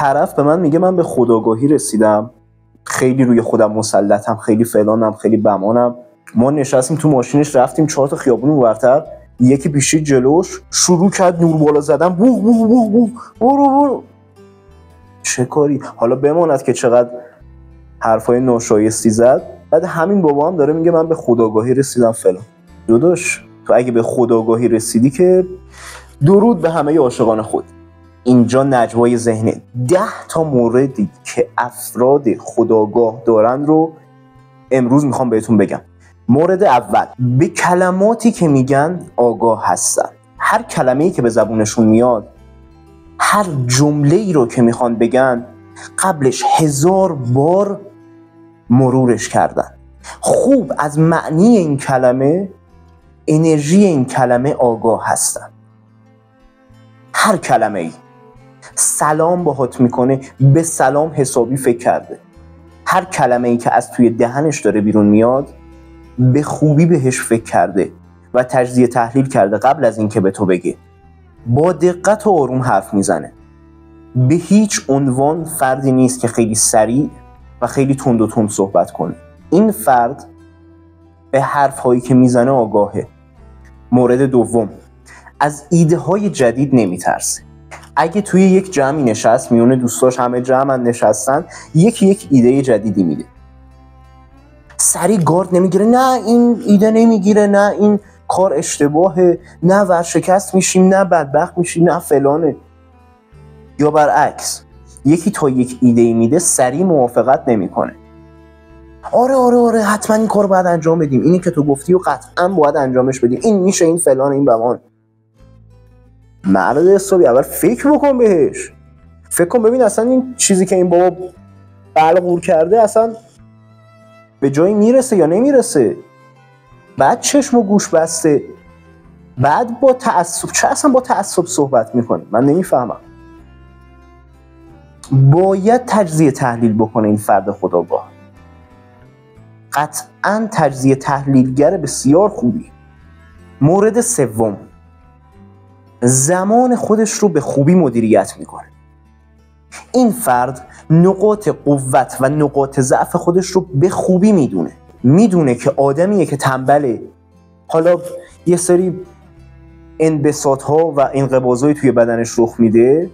طرف به من میگه من به خودآگاهی رسیدم، خیلی روی خودم مسلطم، خیلی فلانم، خیلی بمانم. ما نشستیم تو ماشینش رفتیم 4 تا خیابون اونورتر، یکی پیشید جلوش شروع کرد نور بالا زدن، بوغ بوغ بوغ بوغ برو. چه کاری؟ حالا بماند که چقدر حرفای ناشایستی زد. بعد همین بابا هم داره میگه من به خودآگاهی رسیدم فلان. داداش تو اگه به خودآگاهی رسیدی که درود به همه عاشقان خود. اینجا نجوای ذهنه. 10 تا موردی که افراد خودآگاه دارن رو امروز میخوام بهتون بگم. مورد اول، به کلماتی که میگن آگاه هستن. هر کلمه‌ای که به زبونشون میاد، هر جمله‌ای رو که میخوان بگن قبلش 1000 بار مرورش کردن. خوب از معنی این کلمه، انرژی این کلمه آگاه هستن. هر کلمه‌ای. سلام باهات میکنه، به سلام حسابی فکر کرده. هر کلمه‌ای که از توی دهنش داره بیرون میاد، به خوبی بهش فکر کرده و تجزیه تحلیل کرده قبل از اینکه به تو بگه. با دقت و آروم حرف میزنه. به هیچ عنوان فردی نیست که خیلی سریع و خیلی تند و تند صحبت کنه. این فرد به حرف‌هایی که میزنه آگاهه. مورد دوم، از ایده‌های جدید نمیترسه. اگه توی یک جمعی نشست، میونه دوستاش همه جمعن نشستن، یکی یک ایده جدیدی میده، سریع گارد نمیگیره، نه این ایده نمیگیره، نه این کار اشتباهه، نه ورشکست میشیم، نه بدبخت میشیم، نه فلانه. یا برعکس، یکی تا یک ایده میده سریع موافقت نمیکنه. آره حتما این کار باید انجام بدیم، اینی که تو گفتی و قطعا باید انجامش بدیم، این میشه، این فلان، این بمان. مرد حسابی اول فکر بکن بهش. فکر کن ببین اصلا این چیزی که این بابا بلغور کرده اصلا به جایی میرسه یا نمیرسه. بعد چشم و گوش بسته، بعد با تعصب، چه اصلا با تعصب صحبت میکنی؟ من نمیفهمم. باید تجزیه تحلیل بکنه این فرد خودآگاه. قطعاً تجزیه تحلیلگر بسیار خوبی. مورد سوم، زمان خودش رو به خوبی مدیریت میکنه. این فرد نقاط قوت و نقاط ضعف خودش رو به خوبی میدونه که آدمیه که تنبله، حالا یه سری انبساط‌ها و انقباضایی توی بدنش رخ میده،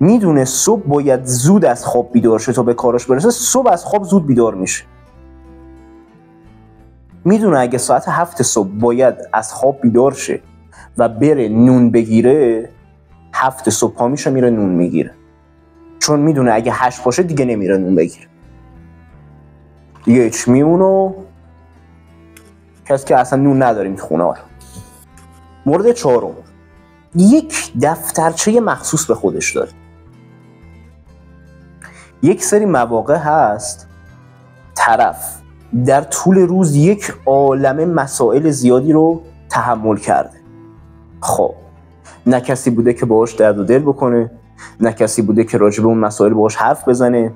میدونه صبح باید زود از خواب بیدار شه تا به کارش برسه، صبح از خواب زود بیدار میشه. میدونه اگه ساعت 7 صبح باید از خواب بیدار شه و بره نون بگیره، 7 صبح پا میشه میره نون میگیره، چون میدونه اگه 8 باشه دیگه نمیره نون بگیره، دیگه هیچ میمونه. کسی که اصلا نون نداریم تو خونه ها. مورد چهارم، یک دفترچه مخصوص به خودش داره. یک سری مواقع هست طرف در طول روز یک عالمه مسائل زیادی رو تحمل کرده. خب نه کسی بوده که باهاش درد و دل بکنه، نه کسی بوده که راجع به اون مسائل باهاش حرف بزنه،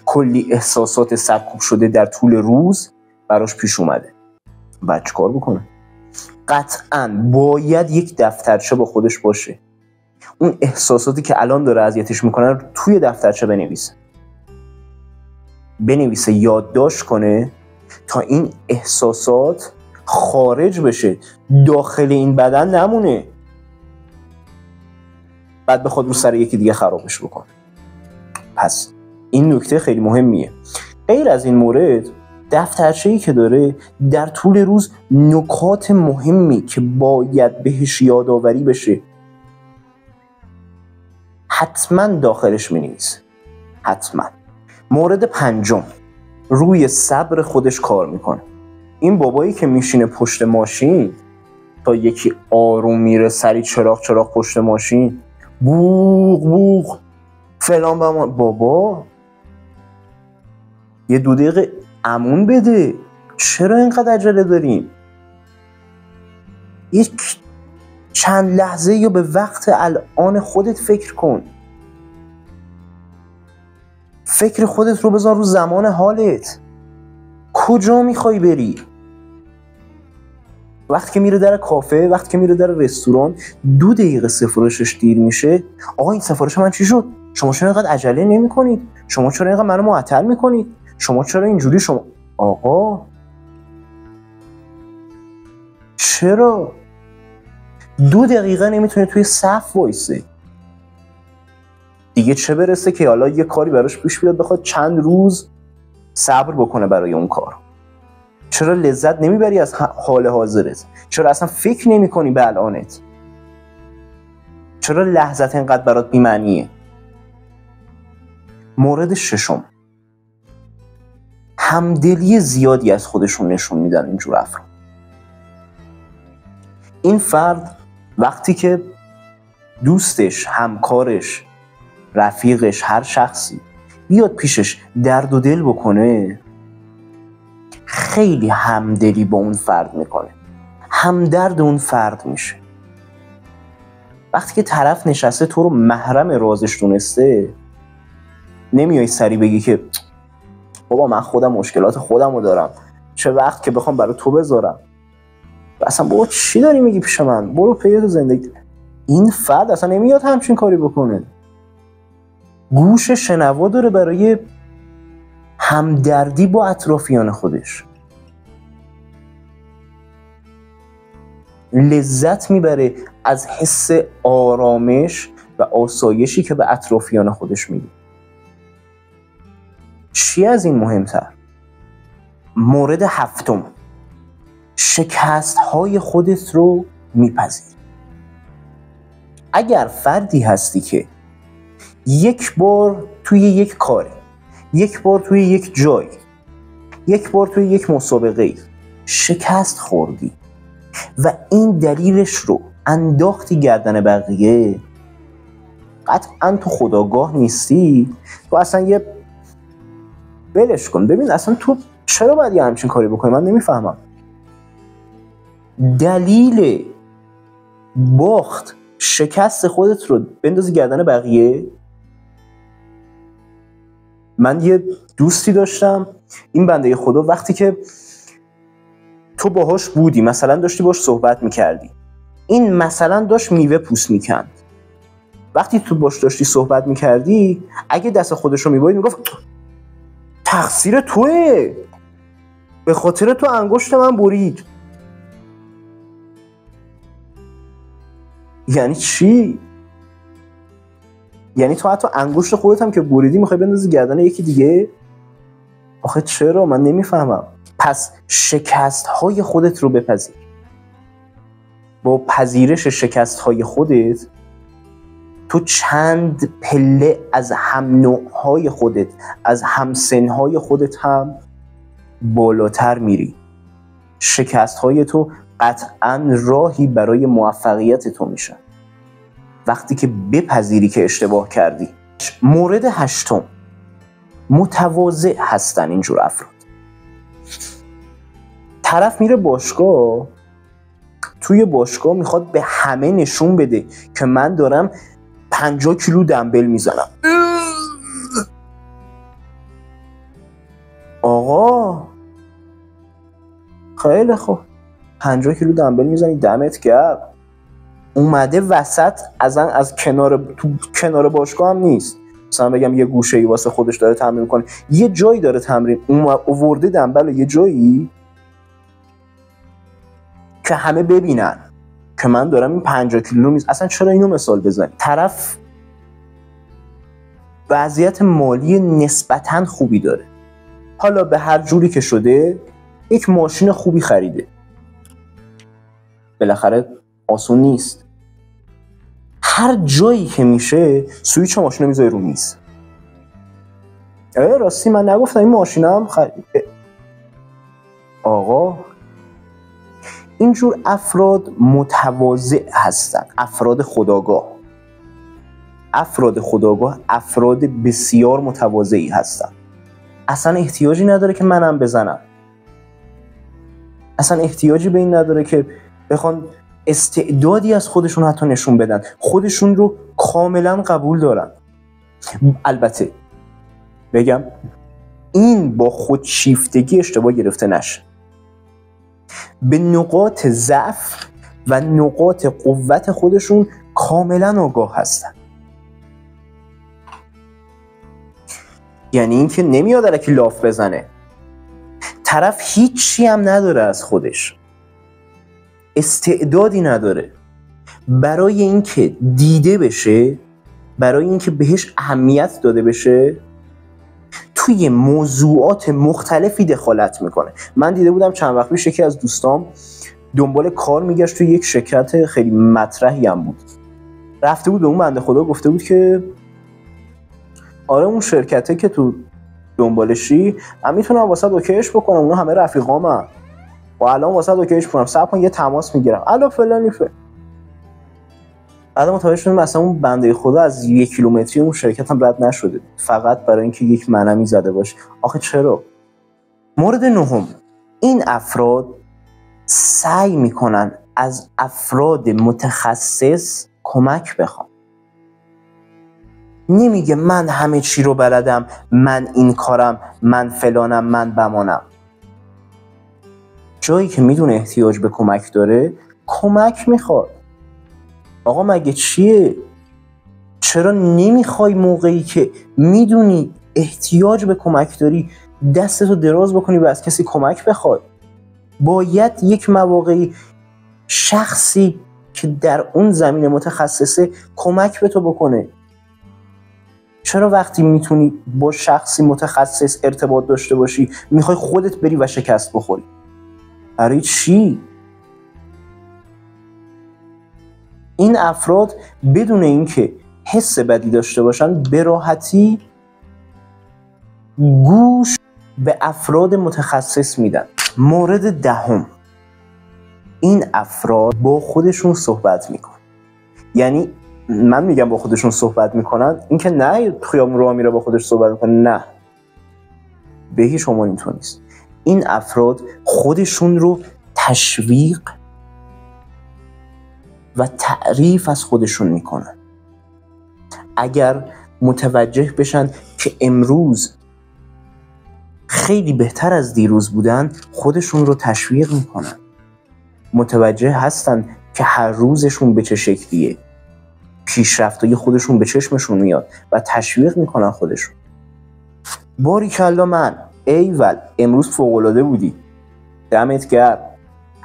کلی احساسات سرکوب شده در طول روز براش پیش اومده. بعد چه کار بکنه؟ قطعاً باید یک دفترچه با خودش باشه. اون احساساتی که الان داره اذیتش میکنه رو توی دفترچه بنویسه، یادداشت کنه تا این احساسات خارج بشه، داخل این بدن نمونه، بعد بخواد رو سر یکی دیگه خرابش بکنه. پس این نکته خیلی مهمیه. غیر از این مورد، دفترچه‌ای که داره در طول روز نکات مهمی که باید بهش یادآوری بشه حتما داخلش می‌نویسه. حتما. مورد پنجم، روی صبر خودش کار میکنه. این بابایی که میشینه پشت ماشین تا یکی آروم میره، سری چراغ پشت ماشین، بوغ فلان بمان، بابا یه 2 دقیقه امون بده، چرا اینقدر عجله داریم؟ یک چند لحظه یا به وقت الان خودت فکر کن. فکر خودت رو بذار رو زمان حالت. کجا میخوای بری؟ وقتی که میره در کافه، وقتی که میره در رستوران، 2 دقیقه سفارشش دیر میشه، آقا این سفارش من چی شد؟ شما چرا اینقدر عجله نمی کنید؟ شما چرا اینقدر منو معطل میکنید؟ شما چرا اینجوری؟ شما آقا چرا 2 دقیقه نمیتونه توی صف وایسه؟ دیگه چه برسه که حالا یه کاری براش پیش بیاد بخواد چند روز صبر بکنه برای اون کار. چرا لذت نمیبری از حال حاضرت؟ چرا اصلا فکر نمیکنی به الانت؟ چرا لحظت اینقدر برات بی‌معنیه؟ مورد 6، همدلی زیادی از خودشون نشون میدن اینجور افراد. این فرد وقتی که دوستش، همکارش، رفیقش، هر شخصی بیاد پیشش درد و دل بکنه، خیلی همدلی با اون فرد میکنه، همدرد اون فرد میشه. وقتی که طرف نشسته تو رو محرم رازش دونسته، نمیای سری بگی که بابا من خودم مشکلات خودم رو دارم، چه وقت که بخوام برای تو بذارم، اصلا بابا چی داری میگی پیش من، برو پی تو زندگی. این فرد اصلا نمیاد همچین کاری بکنه. گوش شنوا داره برای همدردی با اطرافیان خودش، لذت میبره از حس آرامش و آسایشی که به اطرافیان خودش میده. چی از این مهمتر؟ مورد 7، شکست های خودت رو میپذیر. اگر فردی هستی که یک بار توی یک کاری، یک بار توی یک جای، یک بار توی یک مسابقه شکست خوردی و این دلیلش رو انداختی گردن بقیه، قطعا تو خودآگاه نیستی. تو اصلا یه بلش کن، ببین اصلا تو چرا باید یه همچین کاری بکنی؟ من نمیفهمم. دلیل باخت، شکست خودت رو بندازی گردن بقیه. من یه دوستی داشتم، این بنده خدا وقتی که تو باهاش بودی، مثلا داشتی باهاش صحبت میکردی، این مثلا داشت میوه پوست میکند، وقتی تو باش داشتی صحبت میکردی اگه دست خودش رو میبرید میگفت تقصیر توئه، به خاطر تو انگشت من برید. یعنی چی؟ یعنی تو حتی انگشت خودت هم که بریدی میخوای بندازی گردن یکی دیگه؟ آخه چرا؟ من نمیفهمم. پس شکست های خودت رو بپذیر. با پذیرش شکست های خودت تو چند پله از هم نوع های خودت، از هم سن های خودت هم بالاتر میری. شکست های تو قطعاً راهی برای موفقیت تو میشن وقتی که بپذیری که اشتباه کردی. مورد 8، متواضع هستن اینجور افراد. طرف میره باشگاه، توی باشگاه میخواد به همه نشون بده که من دارم 50 کیلو دمبل میزنم. آقا خیلی خوب، 50 کیلو دمبل میزنی، دمت گرم. اومده وسط از کنار باشگاه هم نیست، مثلا بگم یه گوشه‌ای واسه خودش داره تمرین کنه، یه جایی داره تمرین، آورده دمبل یه جایی که همه ببینن که من دارم این 50 کیلو اصلا چرا اینو مثال بزنی؟ طرف وضعیت مالی نسبتاً خوبی داره، حالا به هر جوری که شده یک ماشین خوبی خریده، بالاخره آسون نیست. هر جایی که میشه سویچ ماشین رو میذاره رو میز. راستی من نگفتم این ماشینم آقا اینجور افراد متواضع هستن. افراد خودآگاه افراد بسیار متواضعی هستن. اصلا احتیاجی نداره که منم بزنم، اصلا احتیاجی به این نداره که بخوان استعدادی از خودشون حتی نشون بدن، خودشون رو کاملا قبول دارن. البته بگم این با خودشیفتگی اشتباه گرفته نشه، به نقاط ضعف و نقاط قوت خودشون کاملا آگاه هستن. یعنی اینکه نمیاد الکی لاف بزنه. طرف هیچی هم نداره از خودش، استعدادی نداره برای اینکه دیده بشه، برای اینکه بهش اهمیت داده بشه، توی موضوعات مختلفی دخالت میکنه. من دیده بودم چند وقت پیش یکی از دوستام دنبال کار میگشت توی یک شرکت خیلی مطرحی هم بود. رفته بود به اون بنده خدا گفته بود که آره اون شرکته که تو دنبالشی من میتونم واسه اوکیش بکنم، اونا همه رفیقامن و الان واسه اوکیش بکنم، صبر کن یه تماس میگیرم الان فلانی بعد متوجه شدم مثلا اون بنده خدا از 1 کیلومتری اون شرکت هم رد نشده، فقط برای اینکه یک منمی زده باشه. آخه چرا؟ مورد نهم، این افراد سعی میکنن از افراد متخصص کمک بخوان. نمیگه من همه چی رو بلدم، من این کارم، من فلانم، من بمانم. جایی که میدونه احتیاج به کمک داره کمک میخواد. آقا مگه چیه؟ چرا نمیخوای موقعی که میدونی احتیاج به کمک داری دستتو دراز بکنی و از کسی کمک بخوای؟ باید یک مواقعی شخصی که در اون زمینه متخصصه کمک به تو بکنه. چرا وقتی میتونی با شخصی متخصص ارتباط داشته باشی میخوای خودت بری و شکست بخوری؟ برای چی؟ این افراد بدون اینکه حس بدی داشته باشن به راحتی گوش به افراد متخصص میدن. مورد دهم، این افراد با خودشون صحبت میکنن. یعنی من میگم با خودشون صحبت میکنن، این که نه خیابون راه میره با خودش صحبت میکنه، نه، به هیچ عنوان اینطور نیست. این افراد خودشون رو تشویق و تعریف از خودشون میکنن. اگر متوجه بشن که امروز خیلی بهتر از دیروز بودن خودشون رو تشویق میکنن. متوجه هستن که هر روزشون به چه شکلیه، پیشرفتای خودشون به چشمشون میاد و تشویق میکنن خودشون. باریکلا من ایول امروز فوق‌العاده بودی، دمت گرم.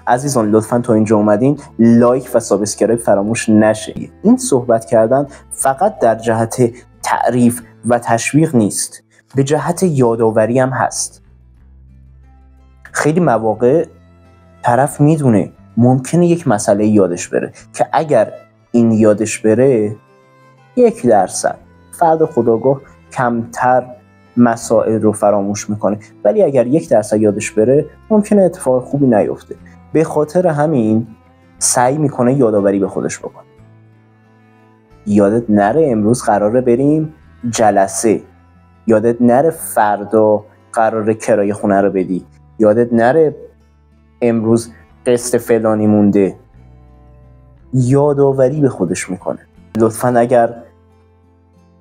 عزیزان لطفاً تا اینجا اومدین لایک و سابسکرایب فراموش نشه. این صحبت کردن فقط در جهت تعریف و تشویق نیست، به جهت یادآوری هم هست. خیلی مواقع طرف میدونه ممکنه یک مسئله یادش بره که اگر این یادش بره 1% فرد خودآگاه کمتر مسائل رو فراموش میکنه، ولی اگر 1% یادش بره ممکنه اتفاق خوبی نیفته. به خاطر همین سعی میکنه یادآوری به خودش بکنه. یادت نره امروز قراره بریم جلسه، یادت نره فردا قراره کرایه خونه رو بدی، یادت نره امروز قسط فلانی مونده. یادآوری به خودش میکنه. لطفاً اگر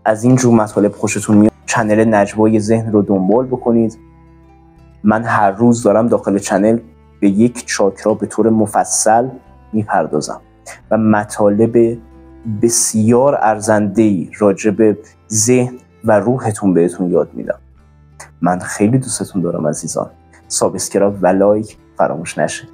از این جور مطالب خوشتون میاد چنل نجوای ذهن رو دنبال بکنید. من هر روز دارم داخل چنل به یک چاکرا به طور مفصل میپردازم و مطالب بسیار ارزنده‌ای راجع به ذهن و روحتون بهتون یاد میدم. من خیلی دوستتون دارم عزیزان. سابسکرایب و لایک فراموش نشه.